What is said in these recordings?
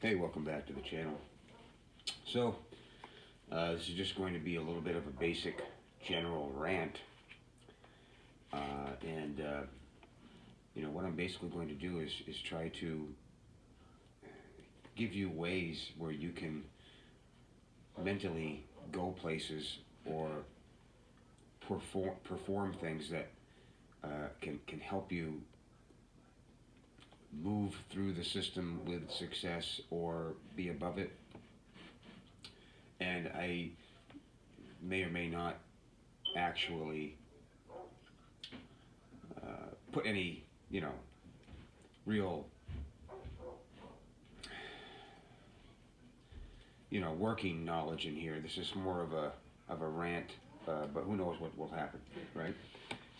Hey, welcome back to the channel. So, this is just going to be a little bit of a basic general rant. And what I'm basically going to do is try to give you ways where you can mentally go places or perform things that can help you move through the system with success or be above it. And I may or may not actually put any, real, working knowledge in here. This is more of a rant, but who knows what will happen, right?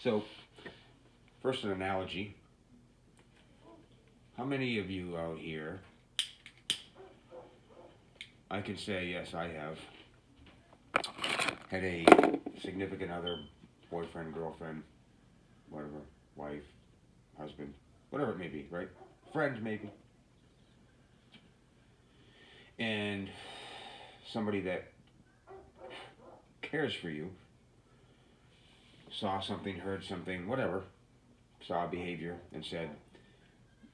So, first an analogy. How many of you out here, I can say yes, I have, had a significant other, boyfriend, girlfriend, whatever, wife, husband, whatever it may be, right? Friend, maybe. And somebody that cares for you, saw something, heard something, whatever, saw a behavior and said,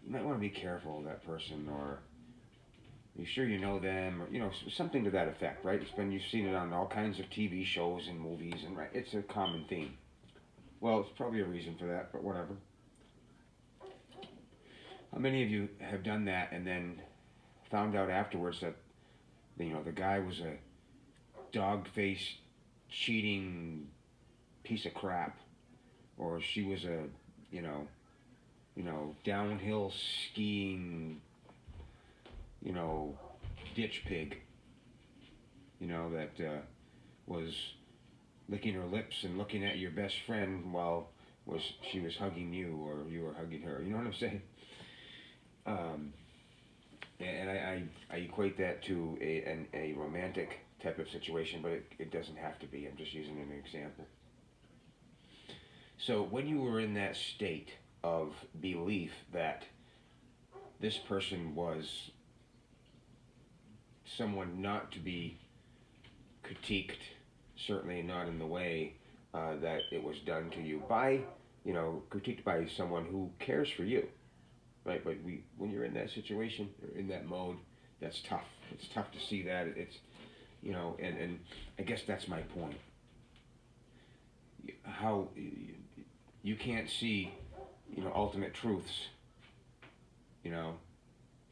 you might want to be careful of that person, or are you sure you know them, or something to that effect, right? You've seen it on all kinds of TV shows and movies, and right, it's a common theme. Well, it's probably a reason for that, but whatever. How many of you have done that and then found out afterwards that the guy was a dog-faced, cheating piece of crap, or she was a downhill skiing, ditch pig, that was licking her lips and looking at your best friend while she was hugging you or you were hugging her. You know what I'm saying? And I equate that to a romantic type of situation, but it doesn't have to be. I'm just using an example. So when you were in that state of belief that this person was someone not to be critiqued, certainly not in the way that it was done to you by, critiqued by someone who cares for you, right? But when you're in that situation, or in that mode, that's tough. It's tough to see that. It's, and I guess that's my point. How you can't see, ultimate truths. You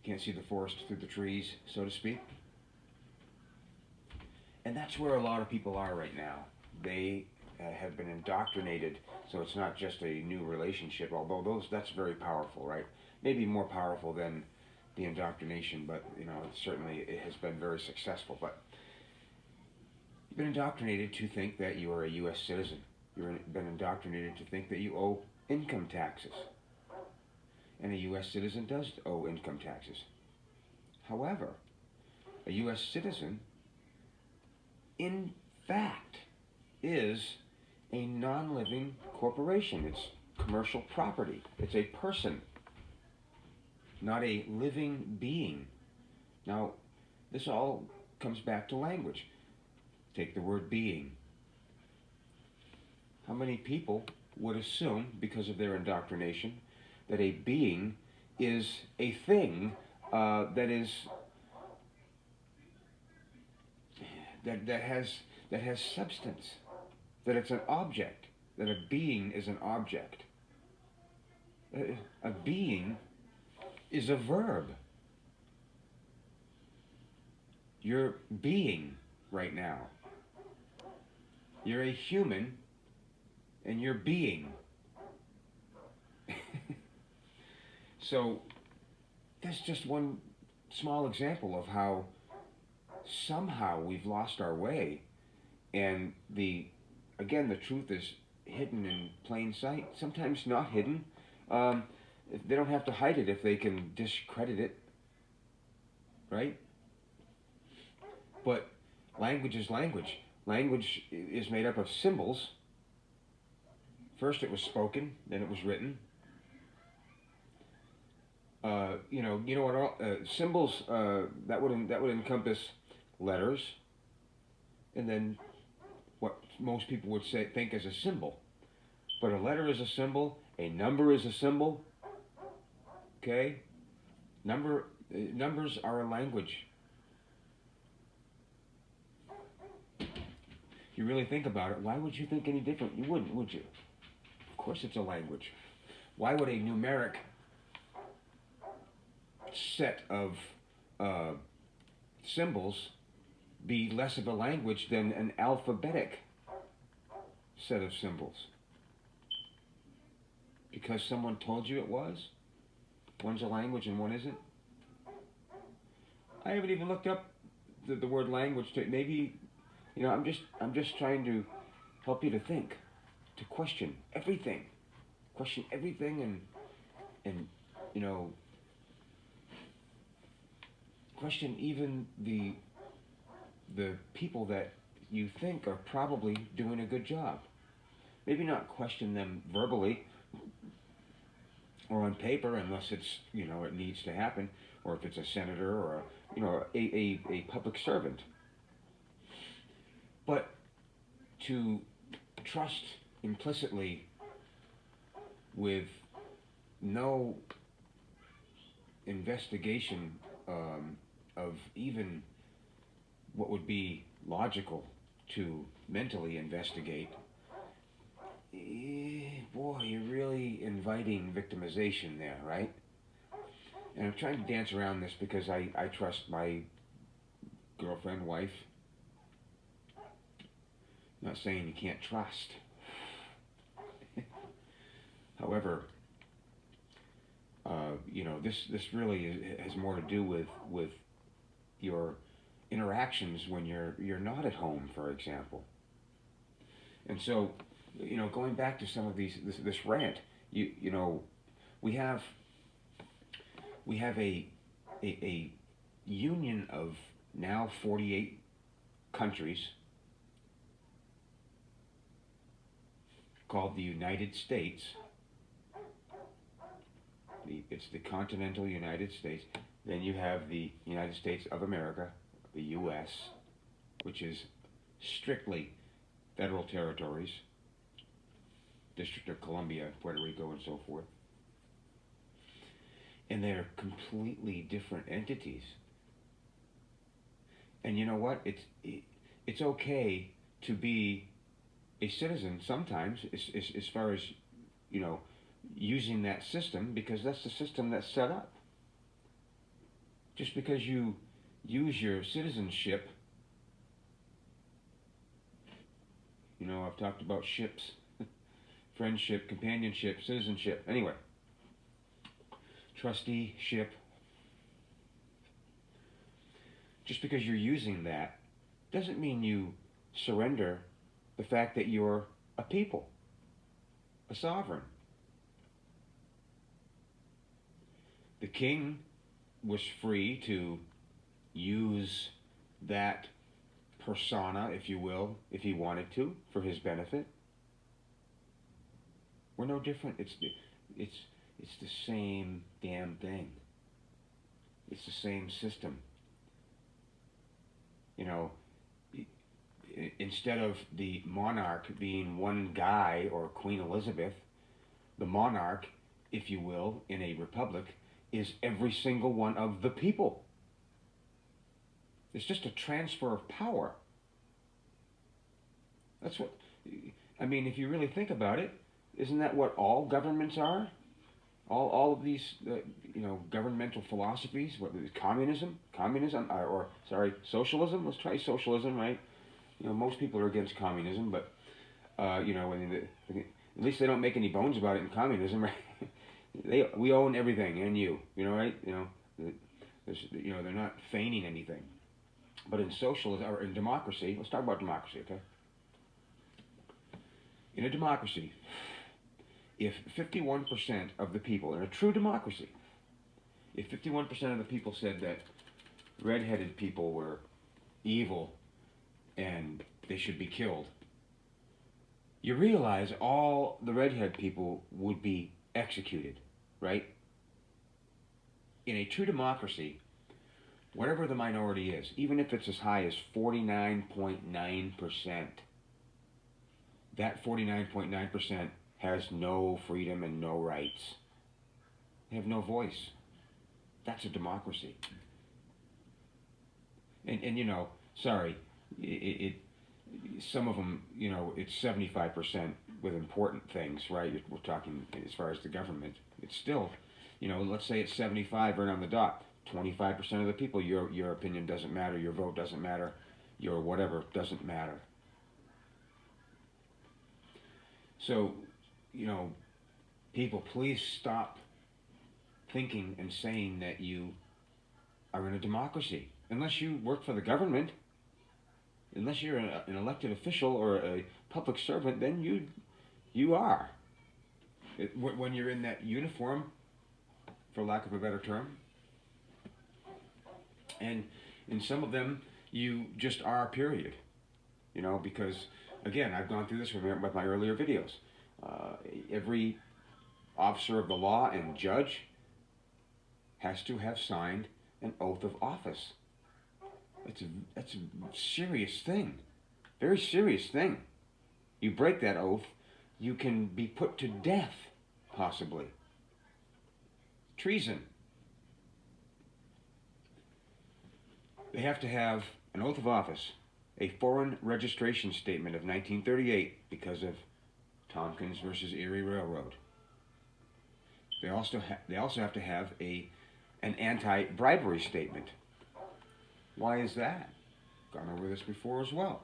can't see the forest through the trees, so to speak. And that's where a lot of people are right now. They have been indoctrinated, so it's not just a new relationship, although that's very powerful, right? Maybe more powerful than the indoctrination, but certainly it has been very successful. But you've been indoctrinated to think that you are a U.S. citizen. You've been indoctrinated to think that you owe income taxes. And a U.S. citizen does owe income taxes. However, a U.S. citizen, in fact, is a non-living corporation. It's commercial property. It's a person, not a living being. Now, this all comes back to language. Take the word being. How many people would assume, because of their indoctrination, that a being is a thing that has substance, that it's an object, that a being is an object. A being is a verb. You're being right now. You're a human and you're being. So that's just one small example of how somehow we've lost our way, and the truth is hidden in plain sight. Sometimes not hidden. They don't have to hide it if they can discredit it, right? But language is language. Language is made up of symbols. First it was spoken, then it was written. You know what? Symbols that would encompass letters, and then what most people would say think as a symbol. But a letter is a symbol. A number is a symbol. Okay, numbers are a language. If you really think about it, why would you think any different? You wouldn't, would you? Of course, it's a language. Why would a numeric set of symbols be less of a language than an alphabetic set of symbols? Because someone told you it was? One's a language and one isn't? I haven't even looked up the word language. Maybe, I'm just trying to help you to think, to question everything. Question everything and question even the people that you think are probably doing a good job. Maybe not question them verbally or on paper unless it's, it needs to happen, or if it's a senator or a public servant. But to trust implicitly with no investigation of even what would be logical to mentally investigate, boy, you're really inviting victimization there, right? And I'm trying to dance around this because I trust my girlfriend, wife. I'm not saying you can't trust. However, this really has more to do with your interactions when you're not at home, for example. And so, going back to some of this rant, we have a union of now 48 countries called the United States. It's the continental United States. Then you have the United States of America, the U.S., which is strictly federal territories, District of Columbia, Puerto Rico, and so forth. And they're completely different entities. And you know what? It's okay to be a citizen sometimes, as far as, using that system, because that's the system that's set up. Just because you use your citizenship, I've talked about ships, friendship, companionship, citizenship, anyway, trusteeship. Just because you're using that doesn't mean you surrender the fact that you're a people, a sovereign. The king was free to use that persona, if you will, if he wanted to, for his benefit. We're no different. It's the same damn thing. It's the same system. Instead of the monarch being one guy or Queen Elizabeth, the monarch, if you will, in a republic, is every single one of the people. It's just a transfer of power. That's what, if you really think about it, isn't that what all governments are? All of these, governmental philosophies, what is communism, socialism. Let's try socialism, right? Most people are against communism, but at least they don't make any bones about it in communism, right? We own everything, and right? They're not feigning anything. But in socialism or in democracy, let's talk about democracy, okay? In a democracy, if 51% of the people, in a true democracy, if 51% of the people said that red-headed people were evil and they should be killed, you realize all the redhead people would be executed, right? in a true democracy, whatever the minority is, even if it's as high as 49.9%, that 49.9% has no freedom and no rights. They have no voice. That's a democracy. And you know, sorry, some of them, you know, it's 75% with important things, right? We're talking as far as the government. It's still, you know, let's say it's 75 right on the dot. 25% of the people, your opinion doesn't matter, your vote doesn't matter, your whatever doesn't matter. So, you know, people, please stop thinking and saying that you are in a democracy. Unless you work for the government, unless you're an elected official or a public servant, then you are. When you're in that uniform, for lack of a better term, and in some of them, you just are, period. You know, because, again, I've gone through this with my earlier videos. Every officer of the law and judge has to have signed an oath of office. That's a serious thing. Very serious thing. You break that oath, you can be put to death, possibly. Treason. They have to have an oath of office, a foreign registration statement of 1938 because of Tompkins versus Erie Railroad. They also have to have an anti-bribery statement. Why is that? Gone over this before as well.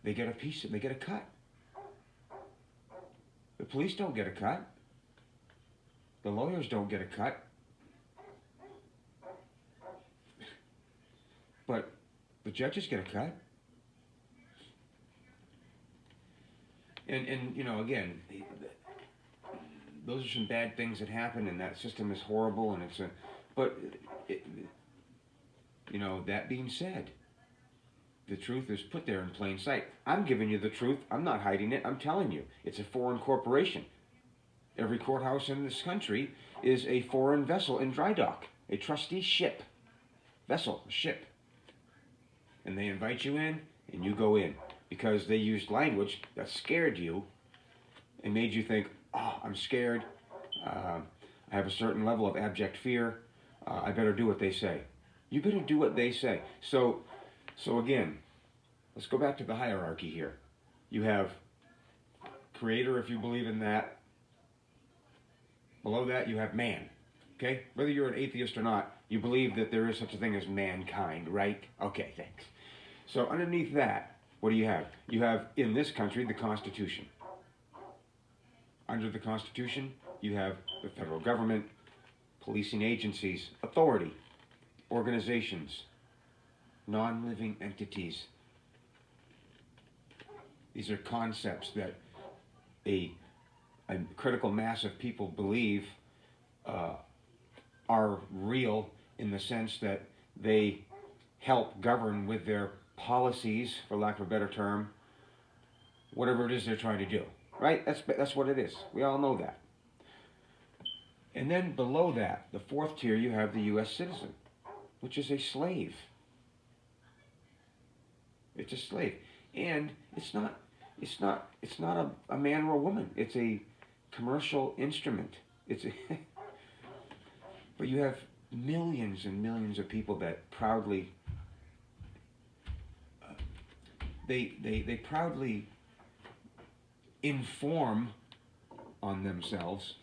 They get a cut. The police don't get a cut. The lawyers don't get a cut. But the judges get a cut. And you know, again, those are some bad things that happen, and that system is horrible, and you know, that being said, the truth is put there in plain sight. I'm giving you the truth. I'm not hiding it. I'm telling you. It's a foreign corporation. Every courthouse in this country is a foreign vessel in dry dock, a trustee ship, vessel, ship. And they invite you in, and you go in, because they used language that scared you and made you think, oh, I'm scared. I have a certain level of abject fear. I better do what they say. You better do what they say. So again, let's go back to the hierarchy here. You have creator, if you believe in that. Below that, you have man. Okay? Whether you're an atheist or not, you believe that there is such a thing as mankind, right? Okay, thanks. So underneath that, what do you have? You have, in this country, the Constitution. Under the Constitution, you have the federal government, policing agencies, authority, organizations, non-living entities. These are concepts that a critical mass of people believe are real, in the sense that they help govern with their policies, for lack of a better term, whatever it is they're trying to do. Right? That's what it is. We all know that. And then below that, the fourth tier, you have the U.S. citizen, which is a slave. It's a slave, and it's not a man or a woman. It's a commercial instrument. But you have millions and millions of people that proudly they proudly inform on themselves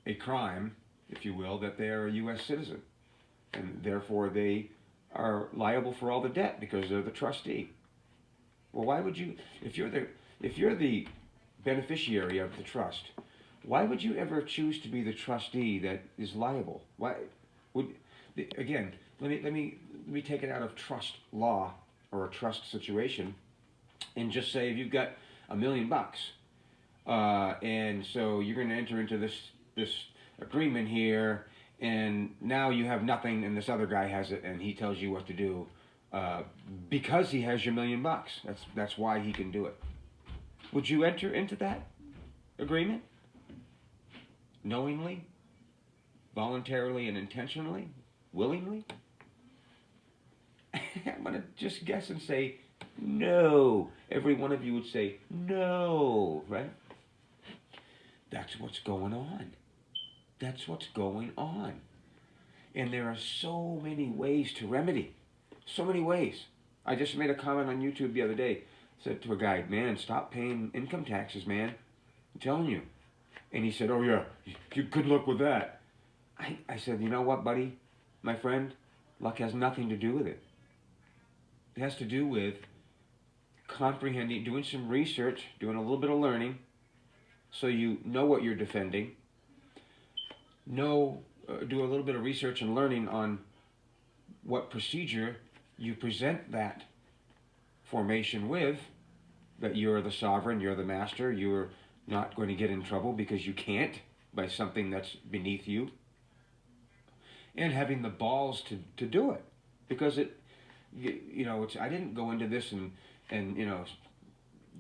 a crime, if you will, that they are a U.S. citizen, and therefore they are liable for all the debt because they're the trustee. Well, why would you, if you're the beneficiary of the trust, why would you ever choose to be the trustee that is liable? Why would, again, let me take it out of trust law or a trust situation, and just say if you've got $1 million, and so you're going to enter into this agreement here, and now you have nothing, and this other guy has it, and he tells you what to do because he has your $1 million. That's why he can do it. Would you enter into that agreement knowingly? voluntarily and intentionally, willingly? I'm going to just guess and say no. Every one of you would say no, right? That's what's going on. That's what's going on. And there are so many ways to remedy. So many ways. I just made a comment on YouTube the other day. Said to a guy, man, stop paying income taxes, man. I'm telling you. And he said, oh yeah, good luck with that. I said, you know what, buddy? My friend, luck has nothing to do with it. It has to do with comprehending, doing some research, doing a little bit of learning, so you know what you're defending. Do a little bit of research and learning on what procedure you present that formation with, that you're the sovereign, you're the master, you're not going to get in trouble because you can't by something that's beneath you. And having the balls to do it. Because I didn't go into this and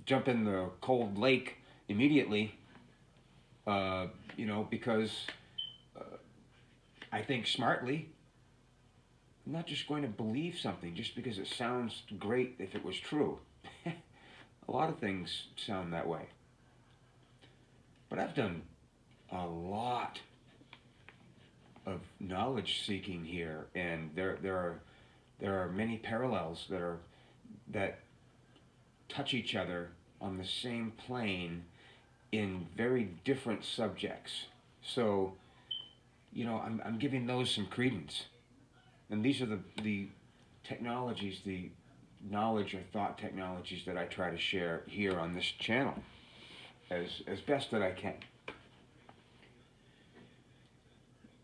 jump in the cold lake immediately, because I think smartly. I'm not just going to believe something just because it sounds great if it was true. A lot of things sound that way. But I've done a lot of knowledge seeking here, and there are many parallels that touch each other on the same plane in very different subjects. So, I'm giving those some credence. And these are the technologies, the knowledge or thought technologies that I try to share here on this channel as best that I can.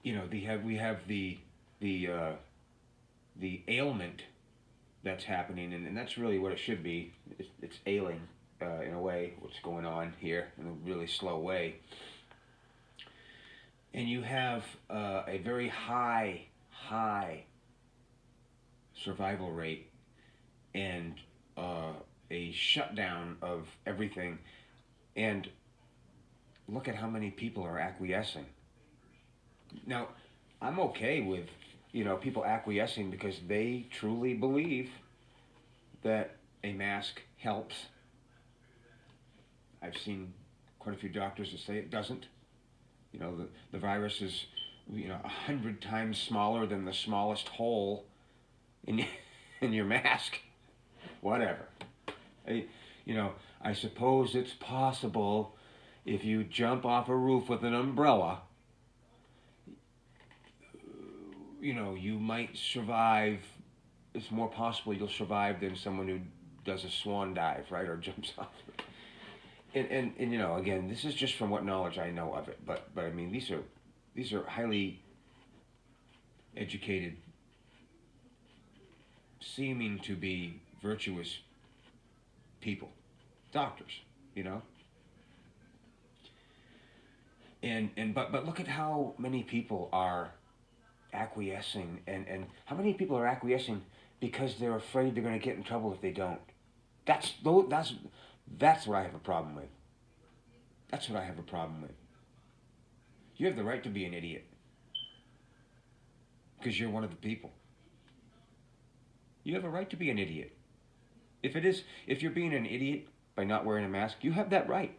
We have the ailment that's happening, and that's really what it should be. It's ailing in a way, what's going on here in a really slow way. And you have a very high survival rate and a shutdown of everything. And look at how many people are acquiescing. Now, I'm okay with, people acquiescing because they truly believe that a mask helps. I've seen quite a few doctors that say it doesn't. The virus is, 100 times smaller than the smallest hole in your mask. Whatever. I suppose it's possible if you jump off a roof with an umbrella, you might survive. It's more possible you'll survive than someone who does a swan dive, right, or jumps off. And again, this is just from what knowledge I know of it. But I mean, these are highly educated, seeming to be virtuous people, doctors, But look at how many people are acquiescing, and how many people are acquiescing because they're afraid they're going to get in trouble if they don't. That's what I have a problem with. That's what I have a problem with. You have the right to be an idiot because you're one of the people. You have a right to be an idiot. If you're being an idiot by not wearing a mask, you have that right.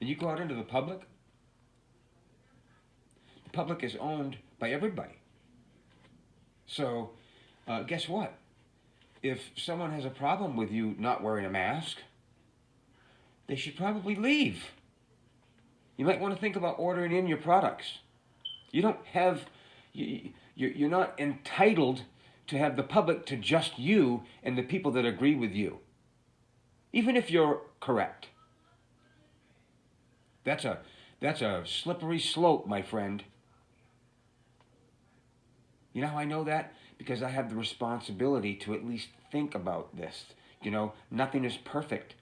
And you go out into the public. The public is owned by everybody. So, guess what? If someone has a problem with you not wearing a mask, they should probably leave. You might want to think about ordering in your products. You're not entitled to have the public to just you and the people that agree with you, even if you're correct. That's a slippery slope, my friend. You know how I know that? Because I have the responsibility to at least think about this. Nothing is perfect.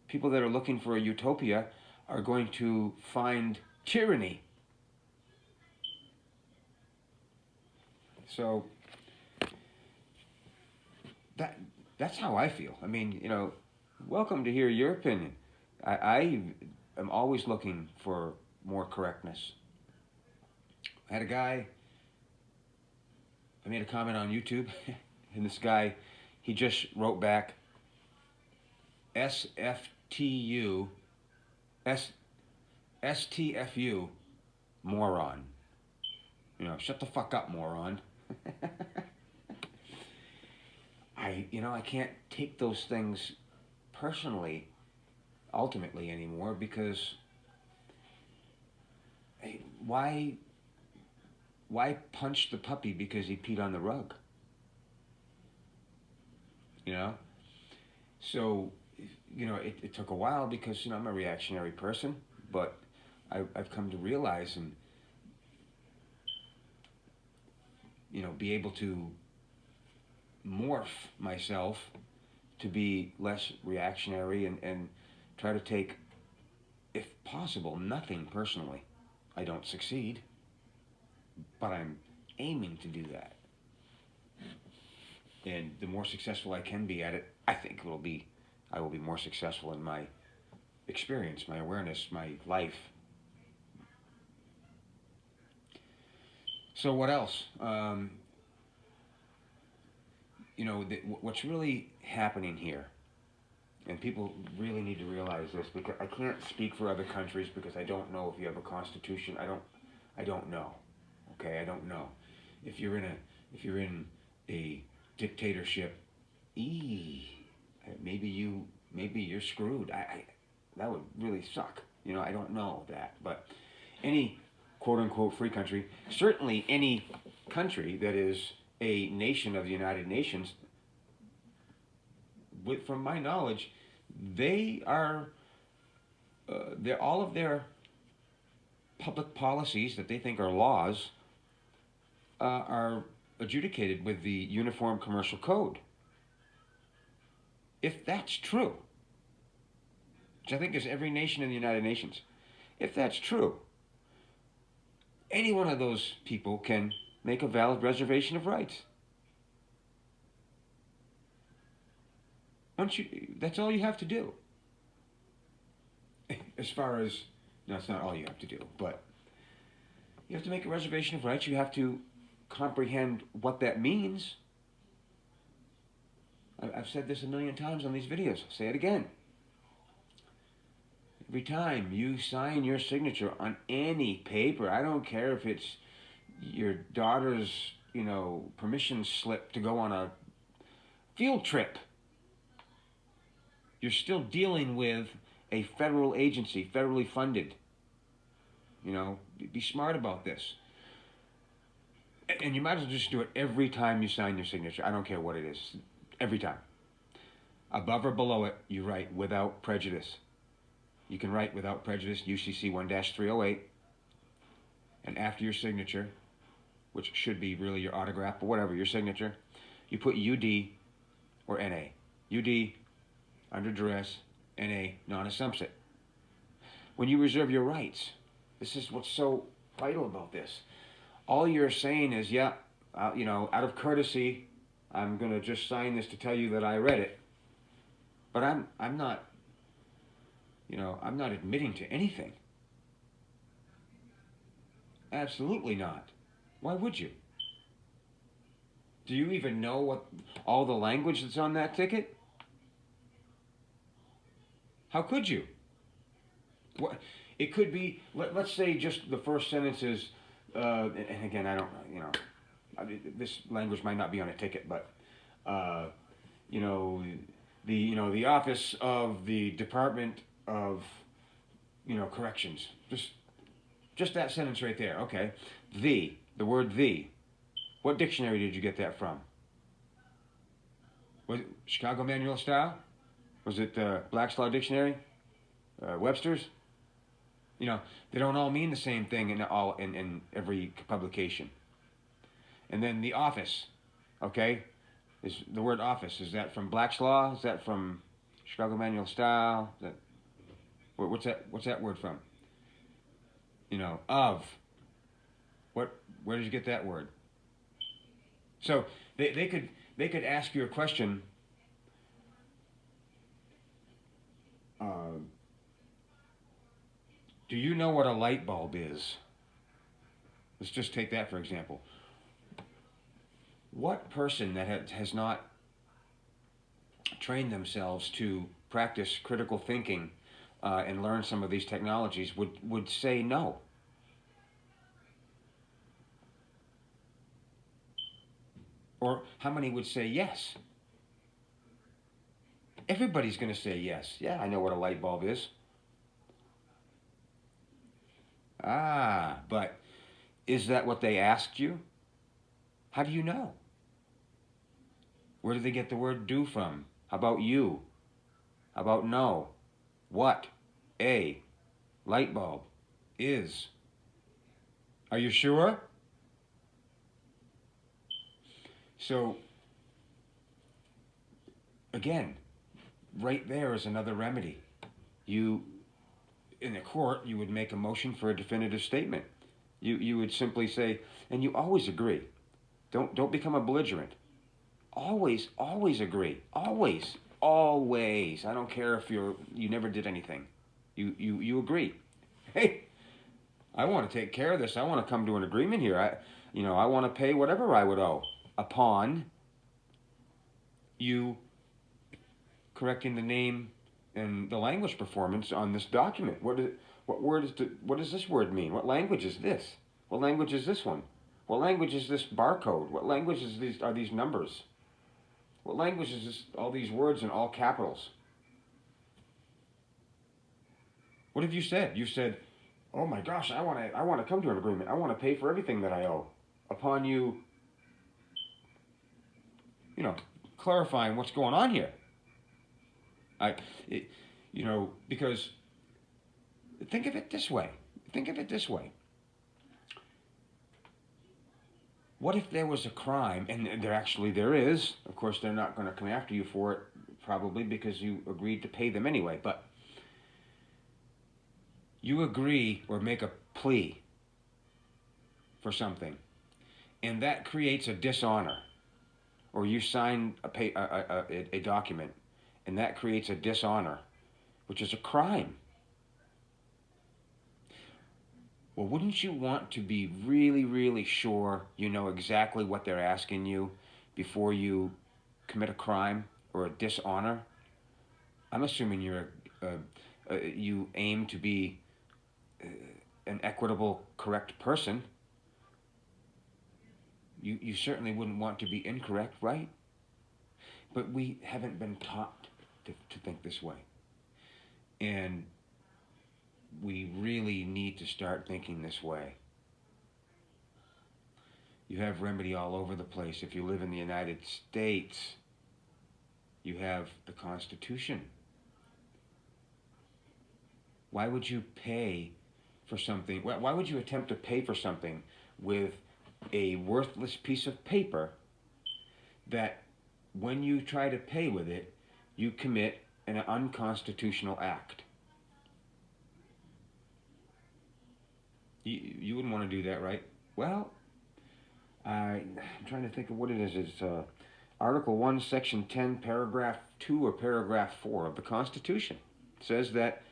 People that are looking for a utopia are going to find tyranny. So that's how I feel. I mean, welcome to hear your opinion. I am always looking for more correctness. I had a guy, I made a comment on YouTube, and this guy, he just wrote back, SFTU, STFU, moron. You know, shut the fuck up, moron. I can't take those things personally, ultimately anymore, because hey, why punch the puppy because he peed on the rug? You know? So, it took a while because, I'm a reactionary person, but I've come to realize and, be able to morph myself to be less reactionary and try to take, if possible, nothing personally. I don't succeed, but I'm aiming to do that. And the more successful I can be at it, I think I will be more successful in my experience, my awareness, my life. So what else? What's really happening here, and people really need to realize this, because I can't speak for other countries because I don't know if you have a constitution. I don't know. Okay, I don't know. If you're in a dictatorship, maybe you're screwed. That would really suck. I don't know that, but any quote unquote free country, certainly any country that is a nation of the United Nations, from my knowledge, they are all of their public policies that they think are laws are adjudicated with the Uniform Commercial Code. If that's true, which I think is every nation in the United Nations, if that's true, any one of those people can make a valid reservation of rights. That's all you have to do. As far as, no, it's not all you have to do, but you have to make a reservation of rights. You have to comprehend what that means. I've said this a million times on these videos. I'll say it again. Every time you sign your signature on any paper, I don't care if it's your daughter's, permission slip to go on a field trip, you're still dealing with a federal agency, federally funded. Be smart about this. And you might as well just do it every time you sign your signature. I don't care what it is. Every time. Above or below it, you write without prejudice. You can write without prejudice, UCC 1-308. And after your signature, which should be really your autograph, but whatever, your signature, you put UD or NA. UD, under duress, NA, non-assumpsit. When you reserve your rights, this is what's so vital about this. All you're saying is, out of courtesy, I'm going to just sign this to tell you that I read it. But I'm not admitting to anything. Absolutely not. Why would you? Do you even know what all the language that's on that ticket? How could you? What it could be? Let's say just the first sentence is, and again, I don't know. This language might not be on a ticket, but the office of the Department of Corrections. Just that sentence right there. Okay. The word the. What dictionary did you get that from? Was it Chicago Manual of Style? Was it Black's Law Dictionary? Webster's? They don't all mean the same thing in every publication. And then the office, okay? Is the word office, is that from Black's Law? Is that from Chicago Manual of Style? What's that word from? Of. Where did you get that word? So they could ask you a question. Do you know what a light bulb is? Let's just take that for example. What person that has not trained themselves to practice critical thinking and learn some of these technologies would say no? Or how many would say yes? Everybody's going to say yes. Yeah, I know what a light bulb is. Ah, but is that what they asked you? How do you know? Where do they get the word do from? How about you? How about no? What? A light bulb is. Are you sure? So, again, right there is another remedy. You, in the court, you would make a motion for a definitive statement. You would simply say, and you always agree. Don't become a belligerent. Always agree. Always. I don't care if you never did anything. You agree. Hey, I want to take care of this. I want to come to an agreement here. I want to pay whatever I would owe upon you correcting the name and the language performance on this document. What does this word mean? What language is this? What language is this one? What language is this barcode? What language are these numbers? What language is this? All these words in all capitals. What have you said? You said, "Oh my gosh, I want to come to an agreement. I want to pay for everything that I owe." Upon you, clarifying what's going on here. Because think of it this way. What if there was a crime, and there is, of course they're not going to come after you for it, probably because you agreed to pay them anyway, but you agree or make a plea for something, and that creates a dishonor, or you sign a document, and that creates a dishonor, which is a crime. Well, wouldn't you want to be really, really sure you know exactly what they're asking you before you commit a crime or a dishonor? I'm assuming you aim to be an equitable, correct person. You certainly wouldn't want to be incorrect, right? But we haven't been taught to think this way. And we really need to start thinking this way. You have remedy all over the place. If you live in the United States, you have the Constitution. Why would you pay for something? Why would you attempt to pay for something with a worthless piece of paper that when you try to pay with it, you commit an unconstitutional act? You wouldn't want to do that, right? Well, I'm trying to think of what it is. It's Article 1, Section 10, Paragraph 2 or Paragraph 4 of the Constitution. It says that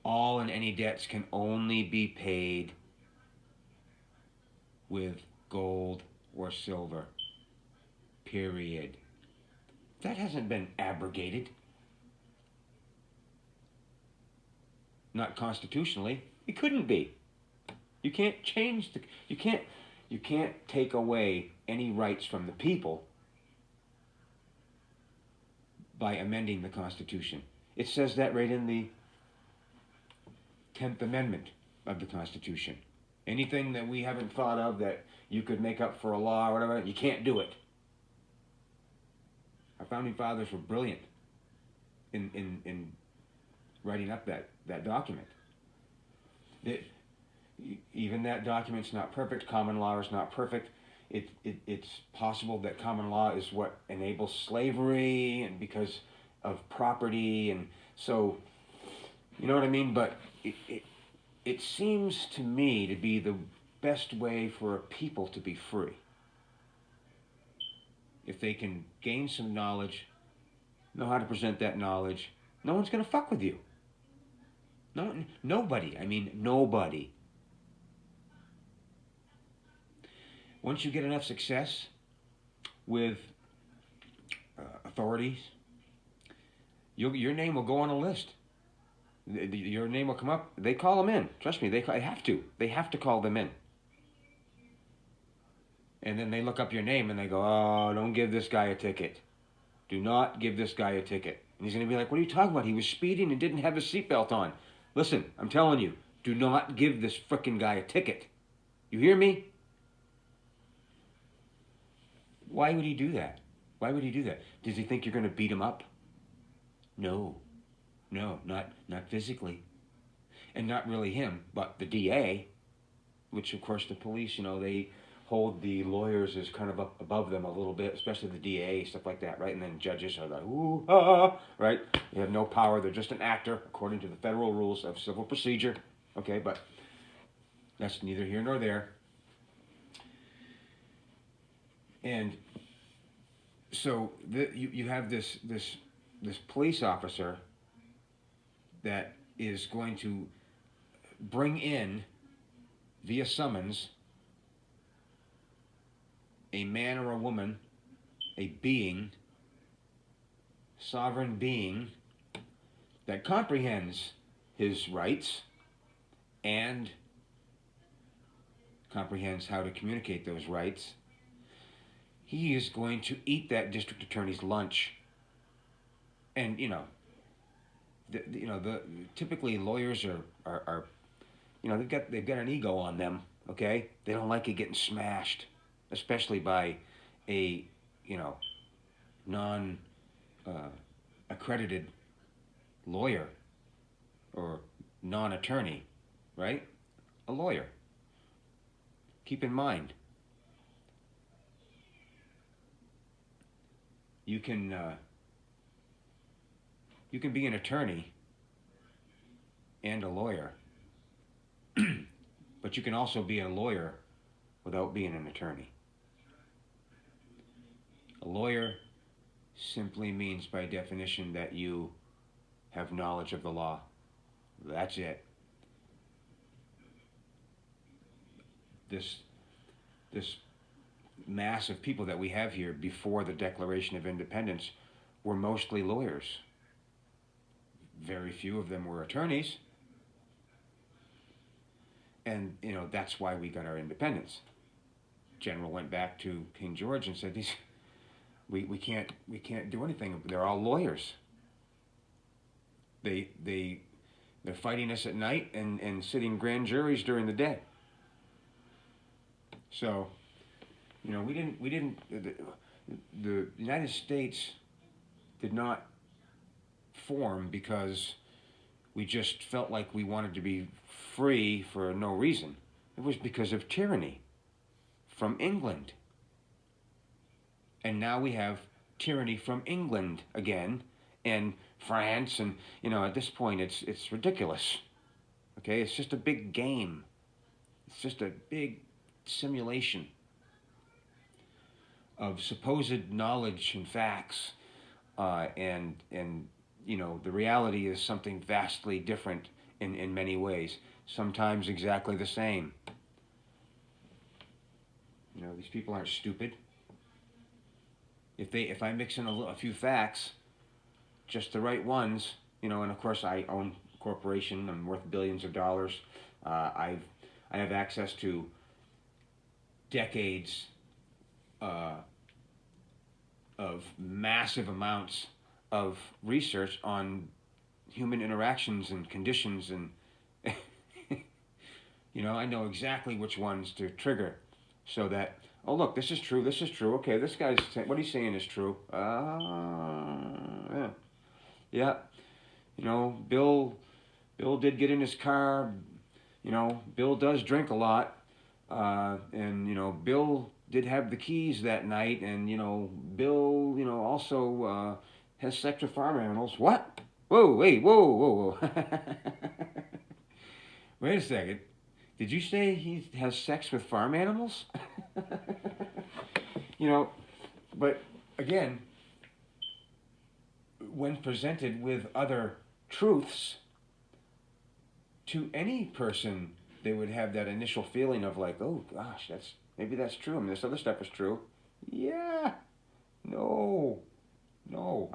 all and any debts can only be paid with gold or silver. Period. That hasn't been abrogated. Not constitutionally. It couldn't be. You can't change you can't take away any rights from the people by amending the Constitution. It says that right in the 10th Amendment of the Constitution. Anything that we haven't thought of that you could make up for a law or whatever, you can't do it. Our founding fathers were brilliant in writing up that document. Even that document's not perfect. Common law is not perfect. It's possible that common law is what enables slavery, and because of property, and so, you know what I mean? But it seems to me to be the best way for a people to be free. If they can gain some knowledge, know how to present that knowledge, no one's going to fuck with you. Nobody. once you get enough success with authorities, your name will go on a list. Your name will come up. They call them in. Trust me, they have to. They have to call them in. And then they look up your name and they go, oh, don't give this guy a ticket. Do not give this guy a ticket. And he's going to be like, what are you talking about? He was speeding and didn't have his seatbelt on. Listen, I'm telling you, do not give this frickin' guy a ticket. You hear me? Why would he do that? Why would he do that? Does he think you're going to beat him up? No, not physically. And not really him, but the DA, which of course the police, they hold the lawyers as kind of up above them a little bit, especially the DA, stuff like that, right? And then judges are like, ooh, ah, right? They have no power. They're just an actor according to the federal rules of civil procedure. Okay, but that's neither here nor there. And so you have this police officer that is going to bring in, via summons, a man or a woman, a being, sovereign being, that comprehends his rights and comprehends how to communicate those rights. He is going to eat that district attorney's lunch. And, typically lawyers are they've got an ego on them, okay? They don't like it getting smashed, especially by a, non-accredited lawyer or non-attorney, right? A lawyer. Keep in mind, you can be an attorney and a lawyer, but you can also be a lawyer without being an attorney. A lawyer simply means, by definition, that you have knowledge of the law. That's it. This mass of people that we have here before the Declaration of Independence were mostly lawyers. Very few of them were attorneys. And, that's why we got our independence. General went back to King George and said, we can't do anything. They're all lawyers. They're fighting us at night and sitting grand juries during the day. So, the United States did not form because we just felt like we wanted to be free for no reason. It was because of tyranny from England. And now we have tyranny from England again, and France, and, at this point it's ridiculous. Okay, it's just a big game. It's just a big simulation of supposed knowledge and facts, and the reality is something vastly different in many ways. Sometimes exactly the same. These people aren't stupid. If I mix in a few facts, just the right ones, and of course I own a corporation. I'm worth billions of dollars. I have access to decades of massive amounts of research on human interactions and conditions, and I know exactly which ones to trigger, so that, oh look, this is true. Okay, this guy's what he's saying is true. Yeah. Bill did get in his car. Bill does drink a lot, and Bill did have the keys that night, and Bill also has sex with farm animals. What? Whoa, wait, whoa. Wait a second. Did you say he has sex with farm animals? But again, when presented with other truths, to any person they would have that initial feeling of like, oh gosh, maybe that's true. I mean, this other stuff is true. Yeah, no, no,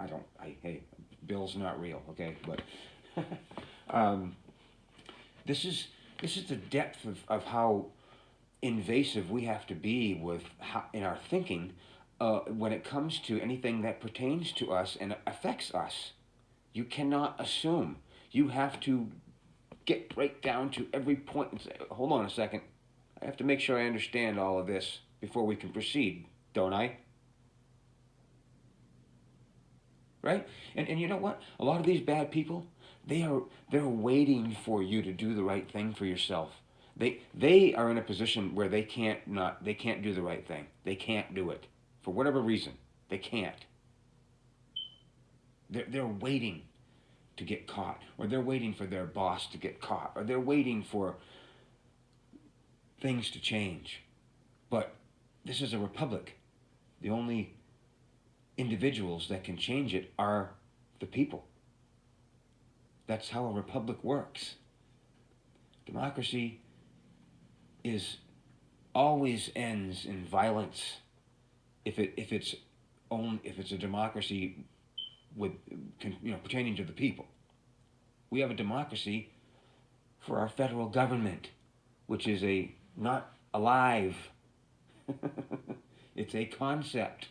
hey, Bill's not real, okay? But this is the depth of how invasive we have to be in our thinking when it comes to anything that pertains to us and affects us. You cannot assume. You have to get right down to every point and say, hold on a second. I have to make sure I understand all of this before we can proceed, don't I? Right? And you know what? A lot of these bad people, they're waiting for you to do the right thing for yourself. They are in a position where they can't do the right thing. They can't do it. For whatever reason, they can't. They're waiting to get caught, or they're waiting for their boss to get caught, or they're waiting for things to change. But this is a republic. The only individuals that can change it are the people. That's how a republic works. Democracy always ends in violence if it's a democracy pertaining to the people. We have a democracy for our federal government, which is not alive. It's a concept,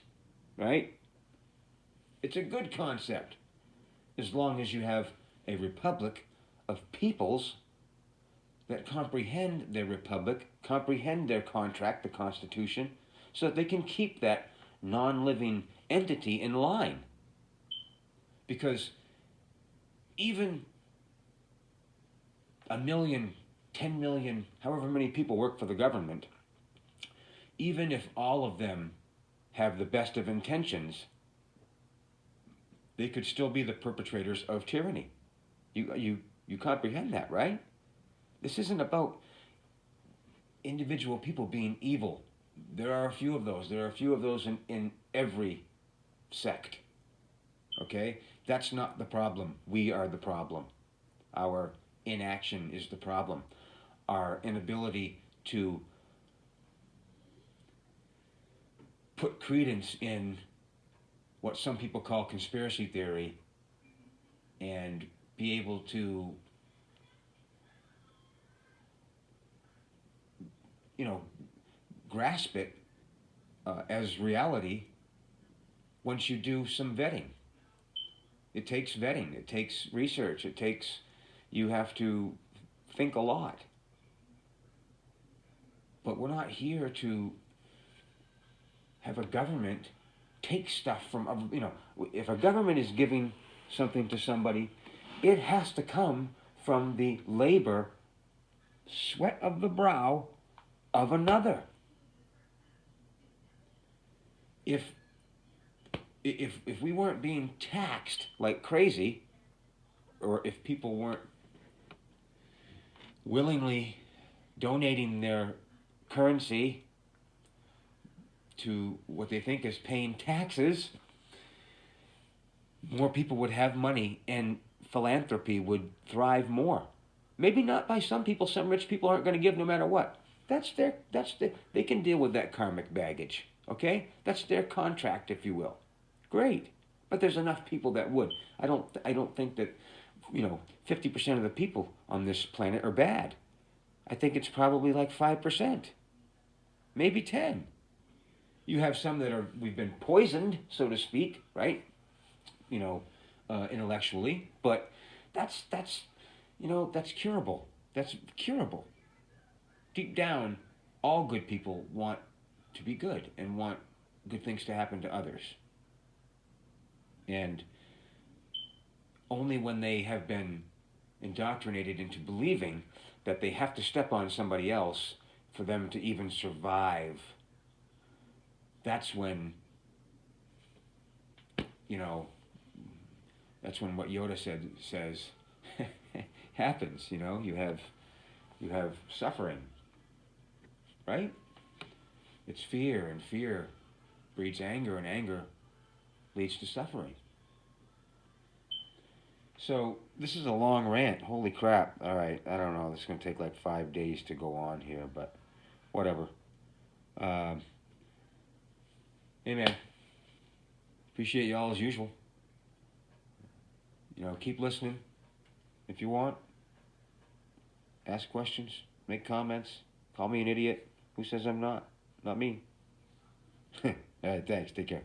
right? It's a good concept, as long as you have a republic of peoples that comprehend their republic, comprehend their contract, the Constitution, so that they can keep that non-living entity in line. Because even 1 million, 10 million, however many people work for the government, even if all of them have the best of intentions, they could still be the perpetrators of tyranny. You comprehend that, right? This isn't about individual people being evil. There are a few of those. There are a few of those in every sect. Okay? That's not the problem. We are the problem. Our inaction is the problem. Our inability to put credence in what some people call conspiracy theory and be able to, grasp it as reality once you do some vetting. It takes vetting. It takes research. You have to think a lot. But we're not here to have a government take stuff from, if a government is giving something to somebody, it has to come from the labor, sweat of the brow of another. If we weren't being taxed like crazy, or if people weren't willingly donating their currency to what they think is paying taxes, more people would have money and philanthropy would thrive more. Maybe not by some people. Some rich people aren't going to give no matter what. They can deal with that karmic baggage. Okay? That's their contract, if you will. Great. But there's enough people that would. I don't think that 50% of the people on this planet are bad. I think it's probably like 5%. Maybe 10. You have some that we've been poisoned, so to speak, right? Intellectually, but that's curable. That's curable. Deep down, all good people want to be good and want good things to happen to others. And only when they have been indoctrinated into believing that they have to step on somebody else for them to even survive, that's when what Yoda says happens. You have suffering, right? It's fear, and fear breeds anger, and anger leads to suffering. So this is a long rant. Holy crap! All right, I don't know. This is gonna take like 5 days to go on here, but whatever. Um, hey man, appreciate y'all as usual. Keep listening if you want. Ask questions, make comments, call me an idiot. Who says I'm not? Not me. All right, thanks. Take care.